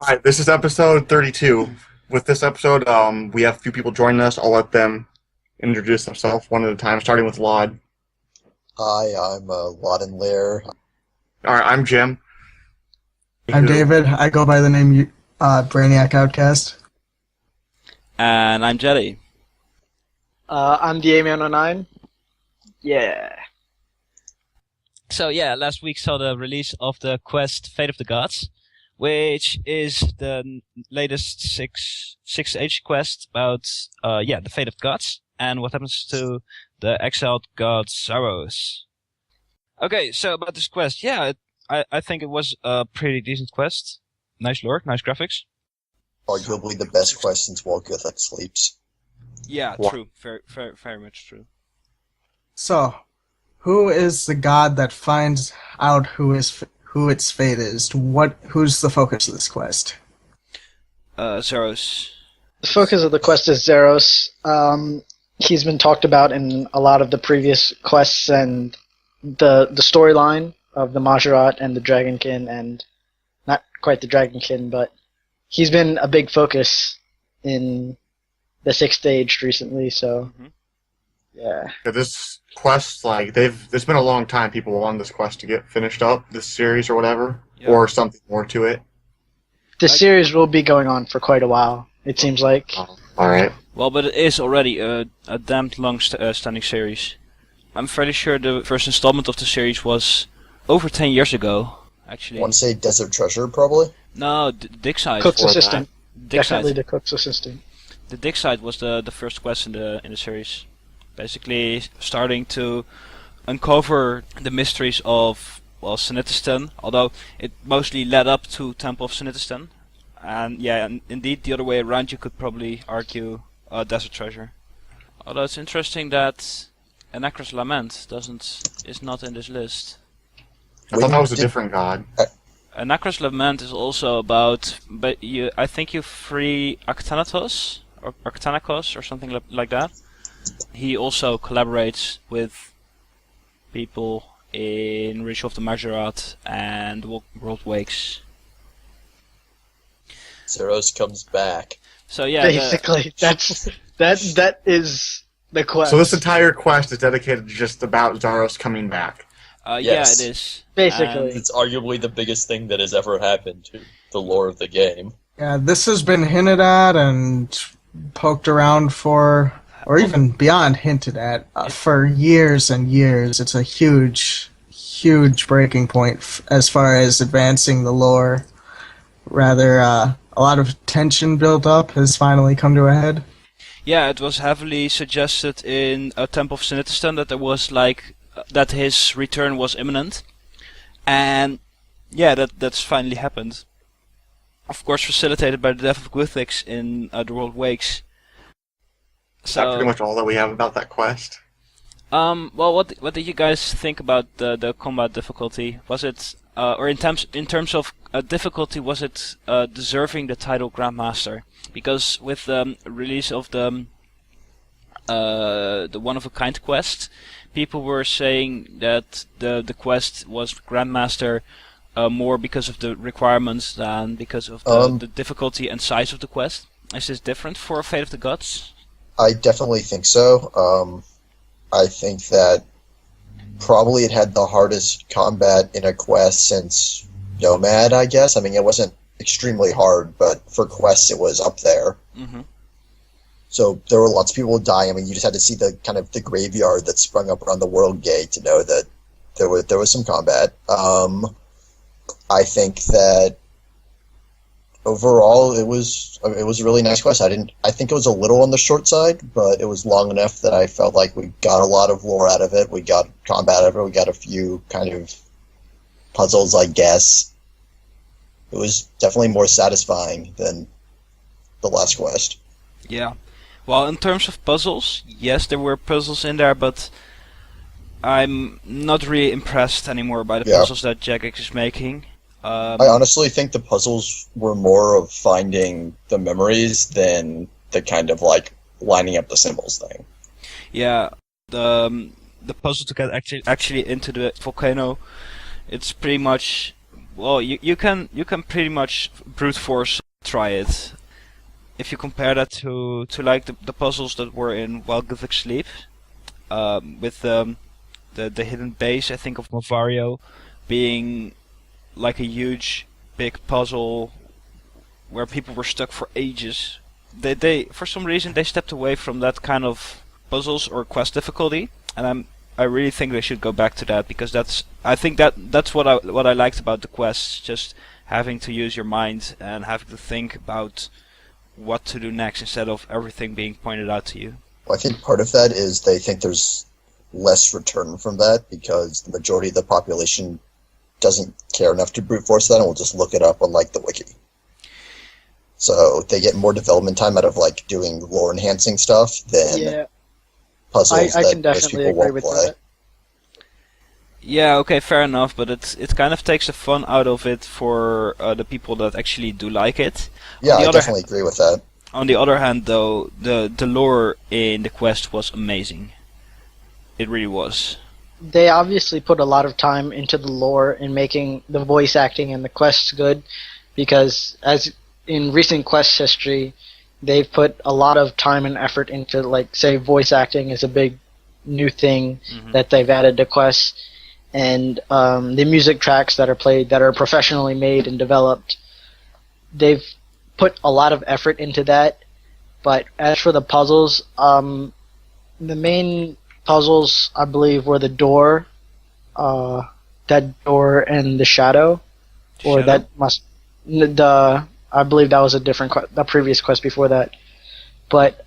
Hi, this is episode 32. With this episode, we have a few people joining us. I'll let them introduce themselves one at a time, starting with Laud. Hi, I'm Lod and Lair. All right, I'm Jim. I'm David. I go by the name Brainiac Outcast. And I'm Jetty. I'm DA-Man09. Yeah. So yeah, last week saw the release of the quest Fate of the Gods, which is the latest six-age quest about the fate of gods and what happens to the exiled god Zybez. Okay, so about this quest, I think it was a pretty decent quest. Nice lore, nice graphics. Arguably the best quest since Walgutha Sleeps. Yeah, What? true. Very much true. So, who is the god that finds out who its fate is? Who's the focus of this quest? Zeros. The focus of the quest is Zeros. He's been talked about in a lot of the previous quests and the storyline of the Majorat and the Dragonkin, and not quite the Dragonkin, but he's been a big focus in the 6th stage recently, so yeah. Yeah, this quest, it's been a long time people want this quest to get finished up, this series or whatever, or something more to it. This series will be going on for quite a while, it seems like. All right. Well, but it is already a damned long standing series. I'm fairly sure the first installment of the series was over 10 years ago, actually. I want to say Desert Treasure, probably? No, Dig Side. Cook's assistant. Dig Definitely Side. the Cook's assistant. The Dig Side was the first quest in the series. Basically, starting to uncover the mysteries of Sinitistan, although it mostly led up to Temple of Sinitistan. And indeed, the other way around, you could probably argue Desert Treasure. Although it's interesting that Anacra's Lament is not in this list. I thought that was a different god. Anacra's Lament is also about, I think you free Actanatos or Arctanakos or something like that. He also collaborates with people in Ritual of the Majorat and World Wakes. Zeros comes back. So yeah, basically, that is the quest. So this entire quest is dedicated just about Zaros coming back. Yes. Yeah, it is. Basically. It's arguably the biggest thing that has ever happened to the lore of the game. Yeah, this has been hinted at and poked around for, or even beyond hinted at, for years and years. It's a huge breaking point as far as advancing the lore. Rather, a lot of tension built up has finally come to a head. Yeah, it was heavily suggested in a Temple of Sinitistan that there was that his return was imminent, and yeah, that's finally happened. Of course, facilitated by the death of Gwithix in the World Wakes. Is that pretty much all that we have about that quest? Well, what did you guys think about the combat difficulty? Was it, or in terms of difficulty, was it deserving the title Grandmaster? Because with the release of the One of a Kind quest, people were saying that the quest was Grandmaster more because of the requirements than because of the difficulty and size of the quest. Is this different for Fate of the Gods? I definitely think so. I think that probably it had the hardest combat in a quest since Nomad, I guess. I mean, it wasn't extremely hard, but for quests it was up there. Mm-hmm. So there were lots of people dying. I mean, you just had to see the kind of the graveyard that sprung up around the World Gate to know that there was some combat. I think that overall it was a really nice quest. I think it was a little on the short side, but it was long enough that I felt like we got a lot of lore out of it. We got combat out of it. We got a few kind of puzzles, I guess. It was definitely more satisfying than the last quest. Yeah. Well, in terms of puzzles, yes, there were puzzles in there, but I'm not really impressed anymore by the puzzles that Jagex is making. I honestly think the puzzles were more of finding the memories than the kind of lining up the symbols thing. Yeah, the puzzle to get actually into the volcano, it's pretty much Well, you can pretty much brute force try it. If you compare that to like the puzzles that were in While Giving Sleep, with the hidden base, I think, of Movario being like a huge big puzzle where people were stuck for ages. They for some reason they stepped away from that kind of puzzles or quest difficulty, and I really think they should go back to that, because I think that's what I liked about the quests, just having to use your mind and having to think about what to do next instead of everything being pointed out to you. Well, I think part of that is they think there's less return from that because the majority of the population doesn't care enough to brute force that and will just look it up on like the wiki. So they get more development time out of like doing lore enhancing stuff than puzzles I that can most definitely people agree won't with play. that. Yeah, okay, fair enough, but it kind of takes the fun out of it for the people that actually do like it. Yeah, I other definitely agree with that. On the other hand, though, the lore in the quest was amazing. It really was. They obviously put a lot of time into the lore in making the voice acting and the quests good, because as in recent quest history, they've put a lot of time and effort into, like, say, voice acting is a big new thing that they've added to quests, and the music tracks that are played that are professionally made and developed, they've put a lot of effort into that. But as for the puzzles, the main puzzles, I believe, were the door, that door, and the shadow, or Shadow? that must I believe that was a different the previous quest before that. But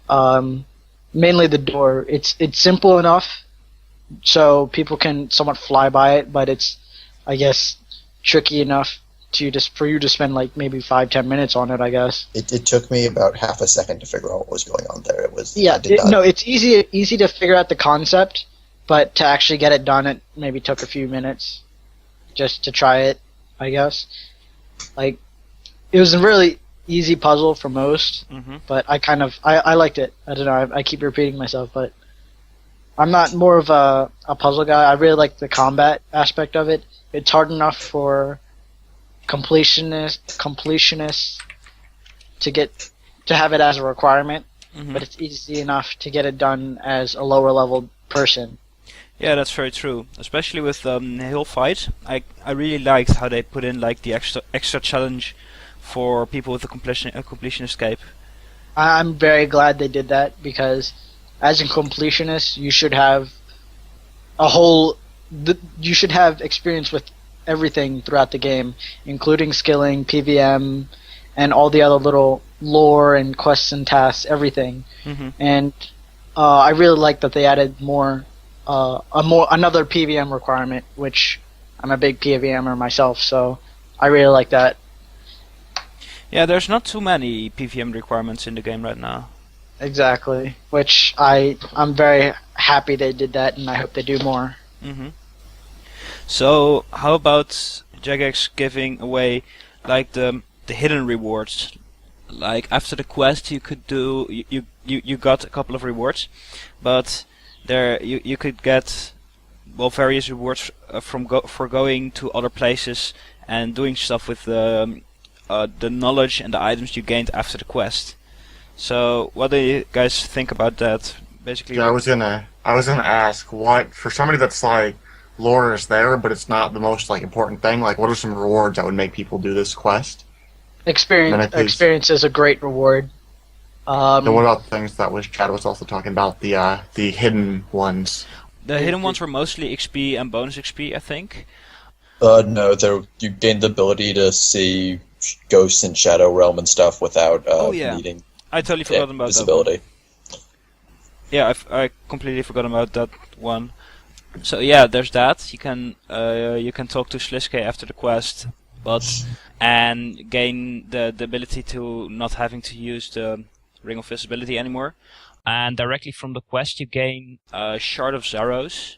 mainly the door. It's simple enough so people can somewhat fly by it, but it's, I guess, tricky enough for you to spend like maybe 5-10 minutes on it, I guess. It took me about half a second to figure out what was going on there. It was It's easy to figure out the concept, but to actually get it done, it maybe took a few minutes just to try it, I guess. Like, it was a really easy puzzle for most, but I liked it. I don't know, I keep repeating myself, but I'm not more of a puzzle guy. I really like the combat aspect of it. It's hard enough for completionists to have it as a requirement, but it's easy enough to get it done as a lower level person. Yeah, that's very true. Especially with Hill Fight, I really liked how they put in like the extra challenge for people with a completion escape. I'm very glad they did that, because as a completionist, you should have you should have experience with everything throughout the game, including skilling, PVM, and all the other little lore and quests and tasks, everything. And I really like that they added another PVM requirement, which I'm a big PVMer myself, so I really like that. Yeah, there's not too many PVM requirements in the game right now. Exactly, which I'm very happy they did that, and I hope they do more. So how about Jagex giving away like the hidden rewards? Like after the quest, you could do you got a couple of rewards, but there you could get various rewards for going to other places and doing stuff with the knowledge and the items you gained after the quest. So what do you guys think about that? Basically, Yeah, I was gonna ask, what, for somebody that's like, lore is there, but it's not the most like important thing, like what are some rewards that would make people do this quest? Experience is a great reward. Then what about things that Chad was also talking about, the hidden ones? the hidden ones were mostly XP and bonus XP, I think. No, you gained the ability to see ghosts in Shadow Realm and stuff without needing I totally forgot about visibility. that one. Yeah, I completely forgot about that one. So yeah, there's that. You can talk to Sliske after the quest, and gain the ability to not having to use the Ring of Visibility anymore. And directly from the quest, you gain a Shard of Zaros,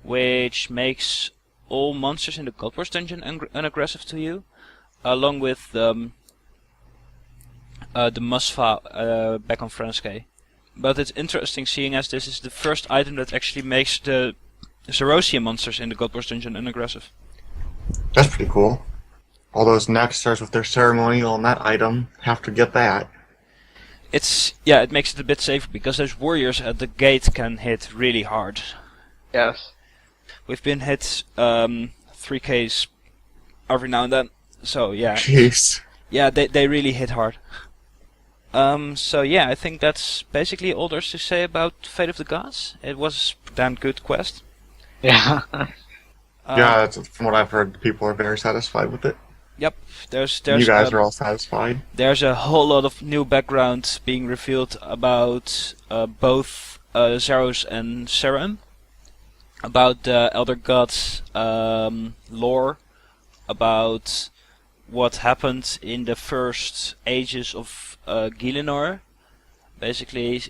which makes all monsters in the Gold Wars dungeon unaggressive to you, along with the Musfa back on Franske. But it's interesting seeing as this is the first item that actually makes the Zarosian monsters in the Gold Wars dungeon unaggressive. That's pretty cool. All those Nexters with their ceremonial on that item have to get that. It makes it a bit safer because those warriors at the gate can hit really hard. Yes. We've been hit 3Ks every now and then, so yeah. Jeez. Yeah, they really hit hard. So yeah, I think that's basically all there's to say about Fate of the Gods. It was a damn good quest. Yeah. Yeah, that's, from what I've heard, people are very satisfied with it. Yep, there's You guys are all satisfied. There's a whole lot of new background being revealed about both Zaros and Seren, about the Elder Gods lore, about what happened in the first ages of Gilinor, basically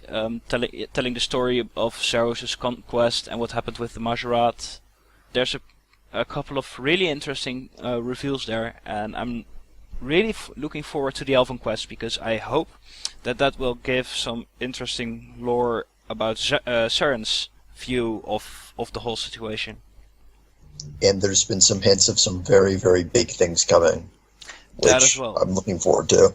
telling the story of Zaros' conquest and what happened with the Majorat. There's a couple of really interesting reveals there, and I'm really looking forward to the Elven quest because I hope that will give some interesting lore about Seren's view of the whole situation. And there's been some hints of some very, very big things coming, which That as well. I'm looking forward to.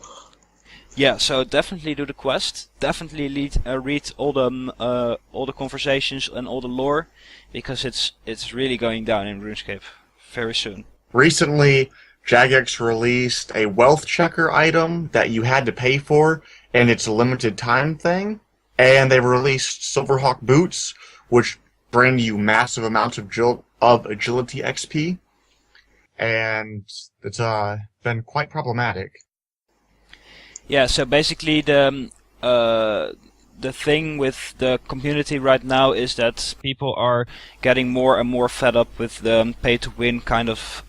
Yeah, so definitely do the quest. Definitely read all the conversations and all the lore, because it's really going down in RuneScape very soon. Recently, Jagex released a wealth checker item that you had to pay for, and it's a limited time thing. And they released Silverhawk boots, which bring you massive amounts of agility XP, and it's been quite problematic. Yeah, so basically the thing with the community right now is that people are getting more and more fed up with the pay-to-win kind of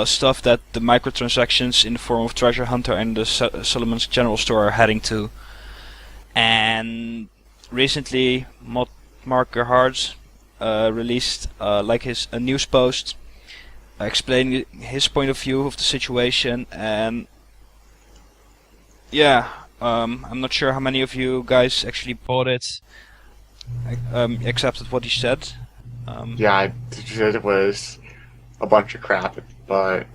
stuff that the microtransactions in the form of Treasure Hunter and the Solomon's General Store are heading to. And recently, Mark Gerhardt released a news post explaining his point of view of the situation, and yeah, I'm not sure how many of you guys actually bought it, accepted what he said. Yeah, it was a bunch of crap, but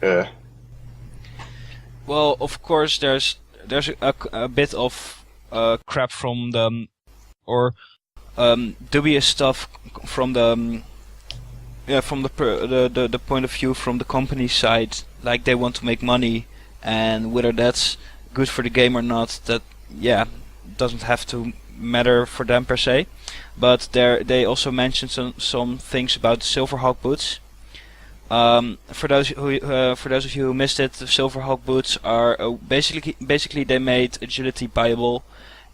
Well, of course, there's a bit of crap from the dubious stuff from the the point of view from the company side, like they want to make money, and whether that's good for the game or not, that doesn't have to matter for them per se. But they also mentioned some things about the Silverhawk boots. For those of you who missed it, the Silverhawk boots are basically they made agility buyable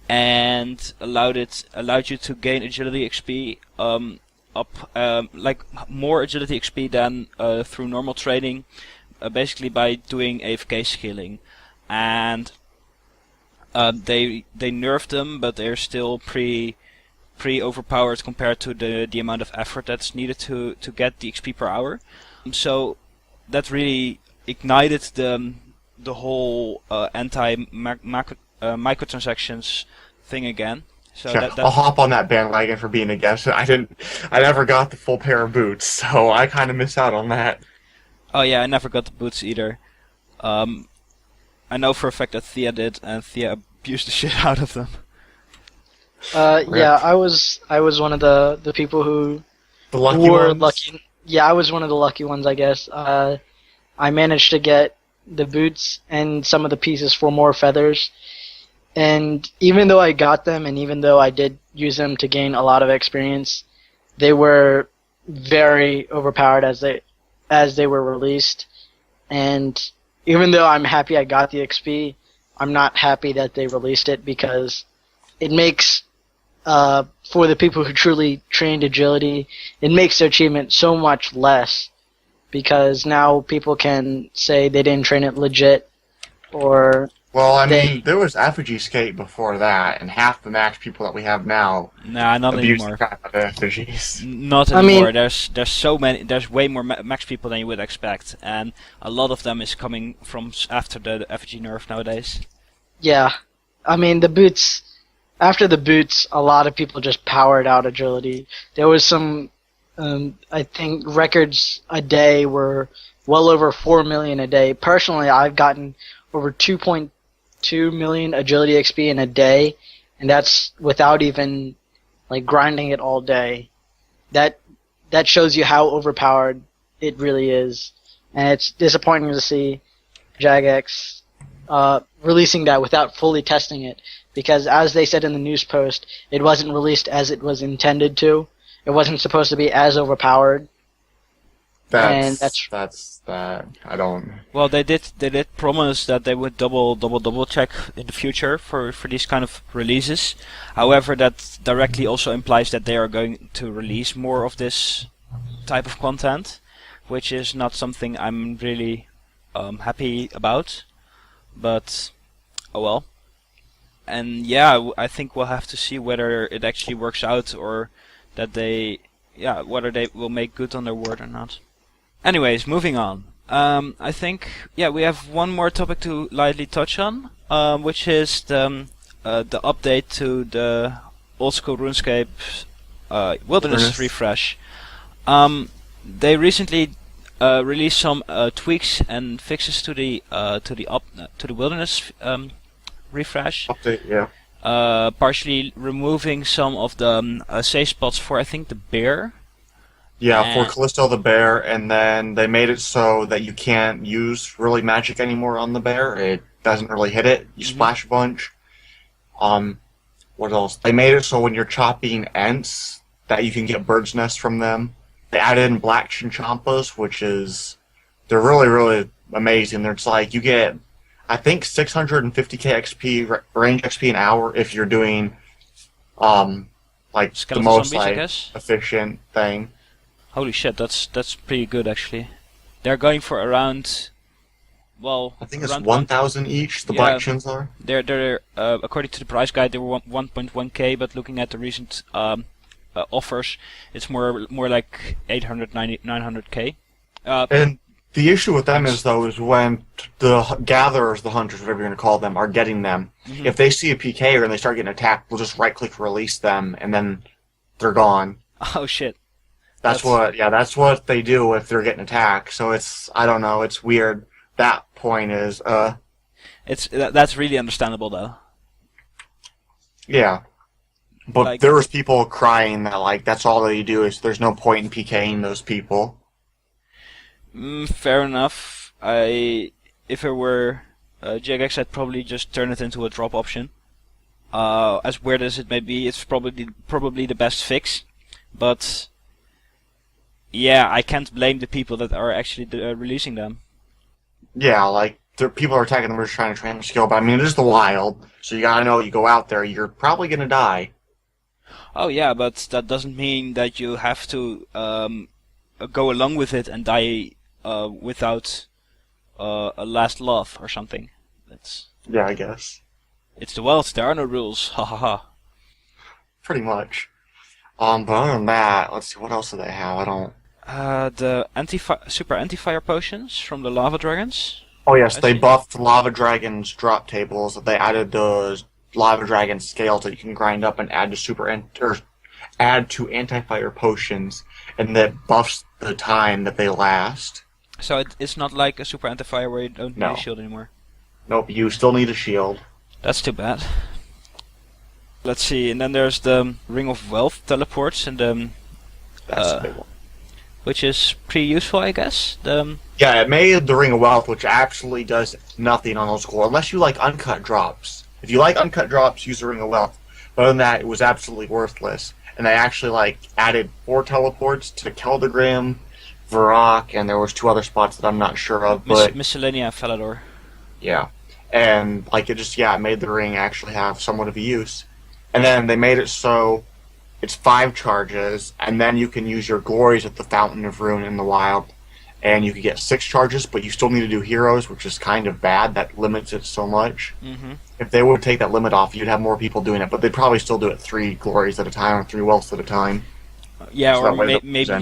and allowed you to gain agility XP like more agility XP than through normal training, basically by doing AFK skilling. And they nerfed them, but they're still pretty overpowered compared to the amount of effort that's needed to get the XP per hour. So that really ignited the whole anti microtransactions thing again. So yeah, I'll hop on that bandwagon for being a guest. I never got the full pair of boots, so I kind of miss out on that. Oh yeah, I never got the boots either. I know for a fact that Thea did, and Thea abused the shit out of them. Yeah, I was one of the people who The lucky were ones? lucky. Yeah, I was one of the lucky ones, I guess. I managed to get the boots and some of the pieces for more feathers. And even though I got them, and even though I did use them to gain a lot of experience, they were very overpowered as they were released. And even though I'm happy I got the XP, I'm not happy that they released it, because it makes, for the people who truly trained agility, it makes their achievement so much less, because now people can say they didn't train it legit, or... Well, I mean, there was effigy skate before that, and half the max people that we have now Nah, not abuse anymore. the crap out of effigies. Not I anymore. mean- There's so many. There's way more max people than you would expect, and a lot of them is coming from after the effigy nerf nowadays. Yeah. I mean, the boots... After the boots, a lot of people just powered out agility. There was some... I think records a day were well over 4 million a day. Personally, I've gotten over 2.2 million agility XP in a day, and that's without even like grinding it all day. That shows you how overpowered it really is, and it's disappointing to see Jagex releasing that without fully testing it, because as they said in the news post, it wasn't released as it was intended to. It wasn't supposed to be as overpowered. That's that. I don't. Well, they did promise that they would double check in the future for these kind of releases. However, that directly also implies that they are going to release more of this type of content, which is not something I'm really happy about. But oh well. And yeah, I think we'll have to see whether it actually works out, or that whether they will make good on their word or not. Anyways, moving on. I think we have one more topic to lightly touch on, which is the update to the old school RuneScape Wilderness refresh. They recently released some tweaks and fixes to the Wilderness refresh. Update, yeah. Partially removing some of the safe spots for, I think, the bear. Yeah, for Callisto the bear, and then they made it so that you can't use really magic anymore on the bear. It doesn't really hit it. You splash a bunch. What else? They made it so when you're chopping ants that you can get bird's nests from them. They added in black chinchampas, they're really, really amazing. It's like you get, I think, 650k XP, range XP an hour if you're doing, like Skeletal the most zombies, I guess? efficient thing. Holy shit, that's pretty good actually. They're going for around, well, I think it's around 1,000 each. The black chins are. They're according to the price guide, they were 1.1k, but looking at the recent offers, it's more like 800, 900k. And the issue with them is when the gatherers, the hunters, whatever you're going to call them, are getting them. If they see a PK and they start getting attacked, we'll just right-click release them, and then they're gone. Oh shit. That's what they do if they're getting attacked. So I don't know, it's weird. That point is, that's really understandable though. Yeah. But there was people crying that, like, that's all they do, is there's no point in PKing those people. Fair enough. If it were Jagex, I'd probably just turn it into a drop option. As weird as it may be, it's probably the best fix. But yeah, I can't blame the people that are actually releasing them. Yeah, like, people are attacking them, we're just trying to train their skill, but I mean, it is the wild, so you gotta know, you go out there, you're probably gonna die. Oh yeah, but that doesn't mean that you have to go along with it and die without a last laugh or something. Yeah, I guess. It's the wild, there are no rules, ha ha ha. Pretty much. But other than that, let's see, what else do they have? I don't... The super anti-fire potions from the lava dragons. Oh yes, they buffed lava dragons drop tables. They added those lava dragon scales that you can grind up and add to add to anti-fire potions, and that buffs the time that they last. So it's not like a super anti-fire where you don't need a shield anymore. Nope, you still need a shield. That's too bad. Let's see, and then there's the Ring of Wealth teleports, and that's a big one. Which is pretty useful, I guess. Yeah, it made the Ring of Wealth, which actually does nothing on old school, unless you like uncut drops. If you like uncut drops, use the Ring of Wealth. But other than that, it was absolutely worthless. And they actually added 4 teleports to Keldegrim, Varrock, and there was 2 other spots that I'm not sure of. But Miscellanea and Falador. Yeah, and it made the ring actually have somewhat of a use. And then they made it so it's 5 charges, and then you can use your glories at the Fountain of Ruin in the wild, and you can get 6 charges, but you still need to do heroes, which is kind of bad. That limits it so much. If they would take that limit off, you'd have more people doing it, but they'd probably still do it 3 glories at a time or 3 wealths at a time. Yeah, so or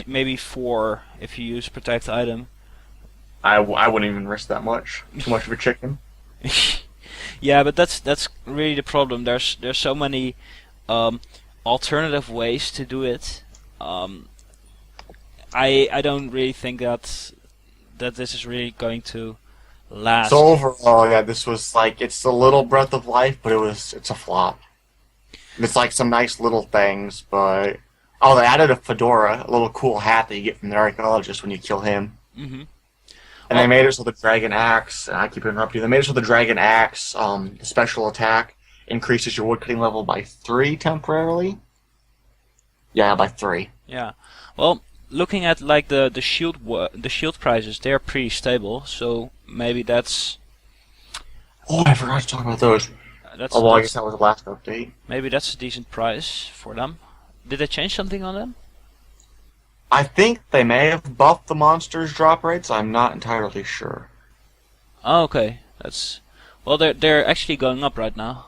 maybe 4 if you use protect item. I wouldn't even risk that much. Too much of a chicken. Yeah, but that's really the problem. There's so many alternative ways to do it. I don't really think that that this is really going to last. So overall, yeah, this was like, it's a little Breath of Life, but it's a flop. It's like some nice little things, but they added a fedora, a little cool hat that you get from the archaeologist when you kill him. Mm-hmm. And they made it so the dragon axe, and I keep interrupting you, they made it so the dragon axe, the special attack, increases your woodcutting level by 3 temporarily. Yeah, by 3. Yeah. Well, looking at like the shield prices, they're pretty stable. So maybe that's. Oh, I forgot to talk about those. I guess that was the last update. Maybe that's a decent price for them. Did they change something on them? I think they may have buffed the monsters' drop rates. I'm not entirely sure. Oh, okay. They're actually going up right now.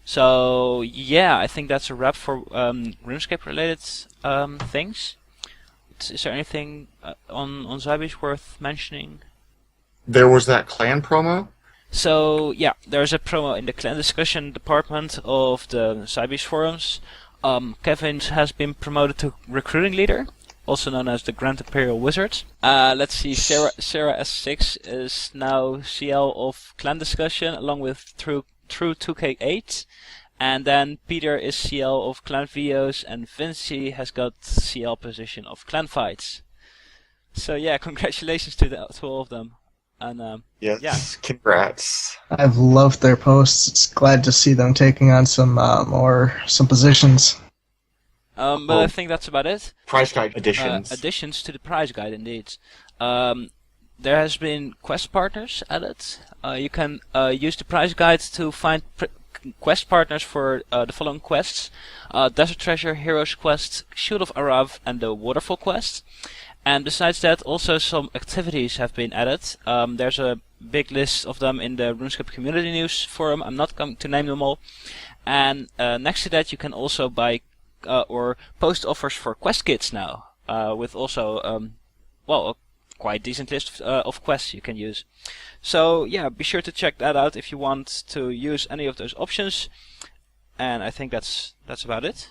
So yeah, I think that's a wrap for RuneScape related things. Is there anything on Zybez worth mentioning? There was that clan promo. So yeah, there's a promo in the clan discussion department of the Zybez forums. Kevin has been promoted to recruiting leader, also known as the Grand Imperial Wizard. Let's see, Sarah S6 is now CL of clan discussion, along with True 2K8. And then Peter is CL of clan videos, and Vinci has got CL position of clan fights. So yeah, congratulations to all of them. And yes, yeah. Congrats. I've loved their posts. It's glad to see them taking on some positions. But I think that's about it. Prize guide additions. Additions to the prize guide, indeed. There has been quest partners added. You can use the prize guide to find quest partners for the following quests: Desert Treasure, Heroes Quest, Shield of Arav, and the Waterfall Quest. And besides that, also some activities have been added. There's a big list of them in the RuneScape community news forum. I'm not going to name them all. And next to that, you can also buy or post offers for quest kits now, with also a quite decent list of quests you can use. So yeah, be sure to check that out if you want to use any of those options. And I think that's about it.